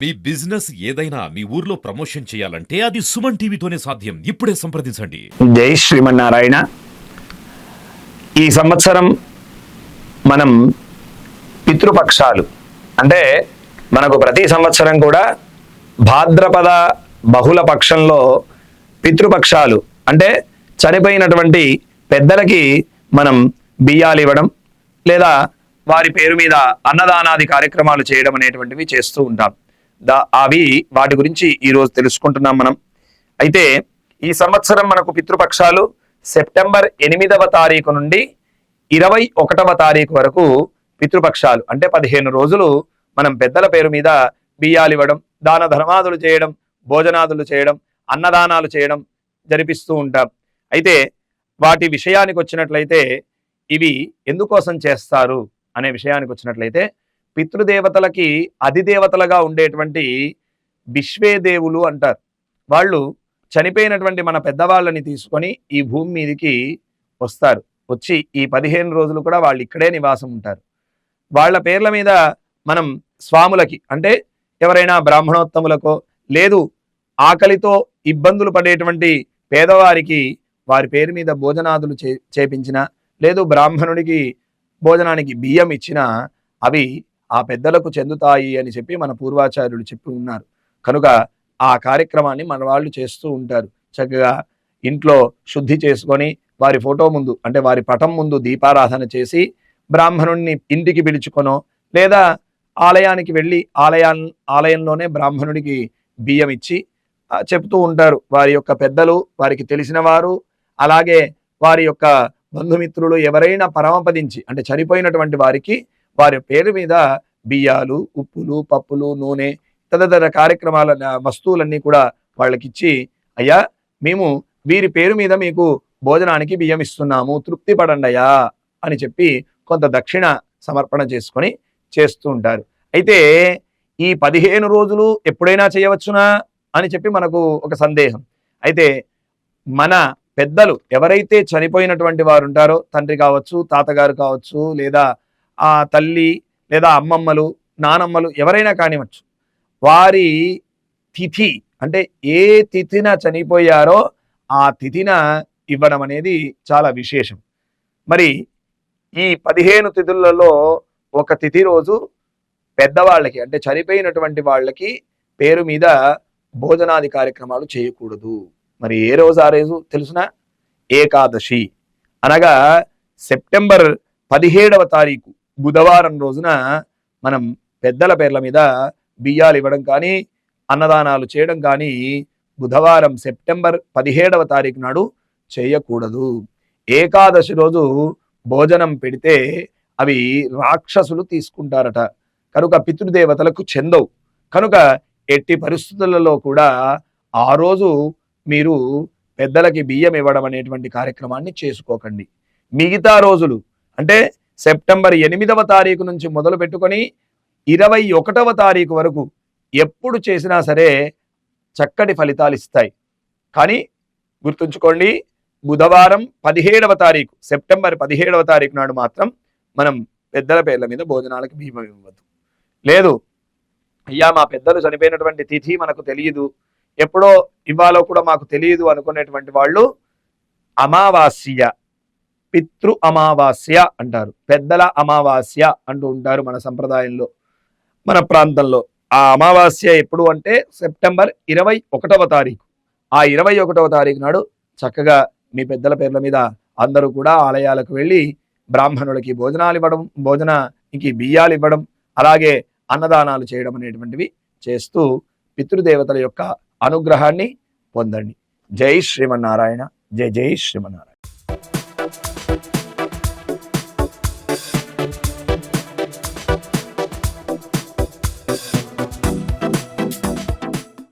మీ business ఏదైనా మీ ఊర్లో promotion చేయాలంటే అది సుమన్ టీవీతోనే సాధ్యం. ఇప్పుడే సంప్రదించండి. జై శ్రీమన్నారాయణ. ఈ సంవత్సరం మనం పితృపక్షాలు అంటే మనకు ప్రతి సంవత్సరం కూడా భాద్రపద బహుళ పక్షంలో పితృపక్షాలు అంటే చనిపోయినటువంటి పెద్దలకి మనం బియ్యాలు ఇవ్వడం లేదా వారి పేరు మీద అన్నదానాది కార్యక్రమాలు చేయడం అనేటువంటివి చేస్తూ ఉంటాం. వాటి గురించి ఈరోజు తెలుసుకుంటున్నాం మనం. అయితే ఈ సంవత్సరం మనకు పితృపక్షాలు సెప్టెంబర్ 8వ తారీఖు నుండి 21వ తారీఖు వరకు పితృపక్షాలు అంటే 15 రోజులు మనం పెద్దల పేరు మీద బియ్యాలు ఇవ్వడం, దాన ధర్మాదులు చేయడం, భోజనాదులు చేయడం, అన్నదానాలు చేయడం జరిపిస్తూ ఉంటాం. అయితే వాటి విషయానికి వచ్చినట్లయితే ఇవి ఎందుకోసం చేస్తారు అనే విషయానికి వచ్చినట్లయితే పితృదేవతలకి అధిదేవతలుగా ఉండేటువంటి విశ్వేదేవులు అంటారు. వాళ్ళు చనిపోయినటువంటి మన పెద్దవాళ్ళని తీసుకొని ఈ భూమి మీదకి వస్తారు. వచ్చి ఈ 15 రోజులు కూడా వాళ్ళు ఇక్కడే నివాసం ఉంటారు. వాళ్ళ పేర్ల మీద మనం స్వాములకి అంటే ఎవరైనా బ్రాహ్మణోత్తములకో లేదు ఆకలితో ఇబ్బందులు పడేటువంటి పేదవారికి వారి పేరు మీద భోజనాదులు చేపించిన లేదు బ్రాహ్మణుడికి భోజనానికి బియ్యం ఇచ్చిన అవి ఆ పెద్దలకు చెందుతాయి అని చెప్పి మన పూర్వాచార్యులు చెప్పి ఉన్నారు. కనుక ఆ కార్యక్రమాన్ని మన వాళ్ళు చేస్తూ ఉంటారు. చక్కగా ఇంట్లో శుద్ధి చేసుకొని వారి ఫోటో ముందు అంటే వారి పటం ముందు దీపారాధన చేసి బ్రాహ్మణుడిని ఇంటికి పిలుచుకొనో లేదా ఆలయానికి వెళ్ళి ఆలయంలోనే బ్రాహ్మణుడికి బియ్యం ఇచ్చి చెప్తూ ఉంటారు. వారి యొక్క పెద్దలు, వారికి తెలిసిన వారు, అలాగే వారి యొక్క బంధుమిత్రులు ఎవరైనా పరమపదించి అంటే చనిపోయినటువంటి వారికి వారి పేరు మీద బియ్యాలు, ఉప్పులు, పప్పులు, నూనె తదితర కార్యక్రమాల వస్తువులన్నీ కూడా వాళ్ళకిచ్చి అయ్యా మేము వీరి పేరు మీద మీకు భోజనానికి బియ్యం ఇస్తున్నాము, తృప్తి పడండియా అని చెప్పి కొంత దక్షిణ సమర్పణ చేసుకొని చేస్తూ ఉంటారు. అయితే ఈ 15 రోజులు ఎప్పుడైనా చేయవచ్చునా అని చెప్పి మనకు ఒక సందేహం. అయితే మన పెద్దలు ఎవరైతే చనిపోయినటువంటి వారు ఉంటారో తండ్రి కావచ్చు, తాతగారు కావచ్చు, లేదా ఆ తల్లి లేదా అమ్మమ్మలు, నానమ్మలు ఎవరైనా కానివచ్చు, వారి తిథి అంటే ఏ తిథిన చనిపోయారో ఆ తిథిన ఇవ్వడం అనేది చాలా విశేషం. మరి ఈ 15 తిథులలో ఒక తిథి రోజు పెద్దవాళ్ళకి అంటే చనిపోయినటువంటి వాళ్ళకి పేరు మీద భోజనాది కార్యక్రమాలు చేయకూడదు. మరి ఏ రోజు ఆ రోజు తెలుసునా? ఏకాదశి అనగా సెప్టెంబర్ 17వ తారీఖు బుధవారం రోజున మనం పెద్దల పేర్ల మీద బియ్యాలు ఇవ్వడం కానీ అన్నదానాలు చేయడం కానీ బుధవారం సెప్టెంబర్ 17వ తారీఖు నాడు చేయకూడదు. ఏకాదశి రోజు భోజనం పెడితే అవి రాక్షసులు తీసుకుంటారట. కనుక పితృదేవతలకు చెందవు. కనుక ఎట్టి పరిస్థితులలో కూడా ఆ రోజు మీరు పెద్దలకి బియ్యం ఇవ్వడం అనేటువంటి కార్యక్రమాన్ని చేసుకోకండి. మిగతా రోజులు అంటే సెప్టెంబర్ 8వ తారీఖు నుంచి మొదలు పెట్టుకొని 21వ తారీఖు వరకు ఎప్పుడు చేసినా సరే చక్కటి ఫలితాలు ఇస్తాయి. కానీ గుర్తుంచుకోండి, బుధవారం 17వ తారీఖు సెప్టెంబర్ 17వ తారీఖు నాడు మాత్రం మనం పెద్దల పేర్ల మీద భోజనాలకు బియ్యం ఇవ్వద్దు. లేదు అయ్యా మా పెద్దలు చనిపోయినటువంటి తిథి మనకు తెలియదు, ఎప్పుడో ఇవ్వాలో కూడా మాకు తెలియదు అనుకునేటువంటి వాళ్ళు అమావాస్య, పితృ అమావాస్య అంటారు, పెద్దల అమావాస్య అంటూ ఉంటారు మన సంప్రదాయంలో, మన ప్రాంతంలో. ఆ అమావాస్య ఎప్పుడు అంటే సెప్టెంబర్ 21వ తారీఖు. ఆ 21వ తారీఖు నాడు చక్కగా మీ పెద్దల పేర్ల మీద అందరూ కూడా ఆలయాలకు వెళ్ళి బ్రాహ్మణులకి భోజనాలు ఇవ్వడం, భోజనానికి బియ్యాలు ఇవ్వడం, అలాగే అన్నదానాలు చేయడం అనేటువంటివి చేస్తూ పితృదేవతల యొక్క అనుగ్రహాన్ని పొందండి. జై శ్రీమన్నారాయణ. జై జై శ్రీమన్నారాయణ.